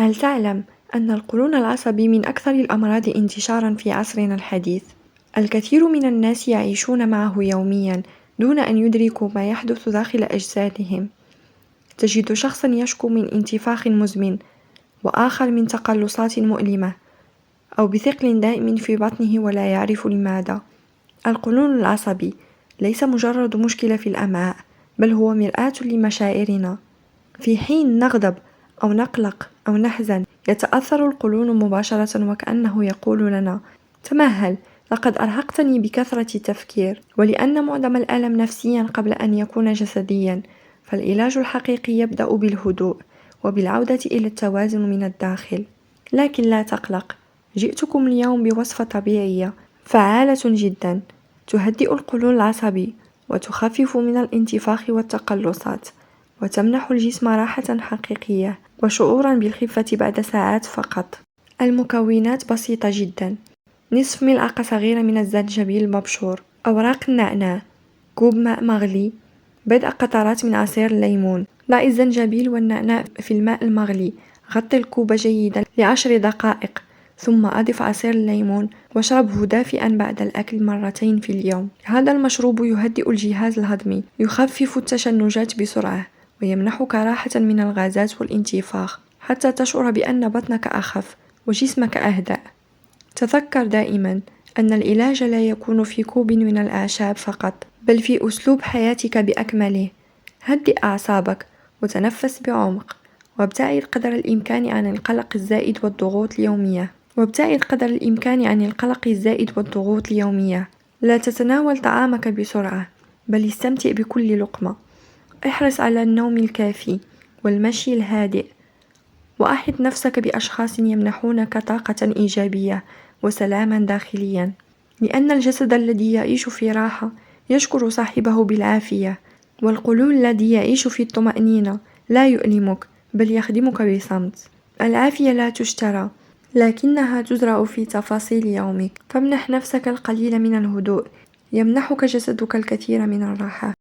هل تعلم أن القولون العصبي من أكثر الأمراض انتشارًا في عصرنا الحديث؟ الكثير من الناس يعيشون معه يوميًا دون أن يدركوا ما يحدث داخل أجسادهم. تجد شخصًا يشكو من انتفاخ مزمن، وآخر من تقلصات مؤلمة، أو بثقل دائم في بطنه ولا يعرف لماذا. القولون العصبي ليس مجرد مشكلة في الأمعاء، بل هو مرآة لمشاعرنا. في حين نغضب أو نقلق أو نحزن، يتأثر القولون مباشرة، وكأنه يقول لنا: تمهل، لقد أرهقتني بكثرة التفكير. ولأن معظم الألم نفسيا قبل أن يكون جسديا، فالعلاج الحقيقي يبدأ بالهدوء وبالعودة إلى التوازن من الداخل. لكن لا تقلق، جئتكم اليوم بوصفة طبيعية فعالة جدا تهدئ القولون العصبي وتخفف من الانتفاخ والتقلصات، وتمنح الجسم راحة حقيقية وشعورا بالخفة بعد ساعات فقط. المكونات بسيطة جدا: نصف ملعقة صغيرة من الزنجبيل المبشور، أوراق النعناع، كوب ماء مغلي، بضع قطرات من عصير الليمون. ضع الزنجبيل والنعناع في الماء المغلي، غطي الكوب جيدا ل10 دقائق، ثم أضف عصير الليمون واشربه دافئا بعد الأكل مرتين في اليوم. هذا المشروب يهدئ الجهاز الهضمي، يخفف التشنجات بسرعة، ويمنحك راحة من الغازات والانتفاخ، حتى تشعر بأن بطنك أخف وجسمك أهدأ. تذكر دائما أن العلاج لا يكون في كوب من الأعشاب فقط، بل في أسلوب حياتك بأكمله. هدئ أعصابك وتنفس بعمق، وابتعد قدر الإمكان عن القلق الزائد والضغوط اليومية. لا تتناول طعامك بسرعة، بل استمتع بكل لقمة. احرص على النوم الكافي والمشي الهادئ، وأحط نفسك بأشخاص يمنحونك طاقة إيجابية وسلاما داخليا، لأن الجسد الذي يعيش في راحة يشكر صاحبه بالعافية، والقلوب الذي يعيش في الطمأنينة لا يؤلمك بل يخدمك بصمت. العافية لا تشترى، لكنها تزرع في تفاصيل يومك. فامنح نفسك القليل من الهدوء، يمنحك جسدك الكثير من الراحة.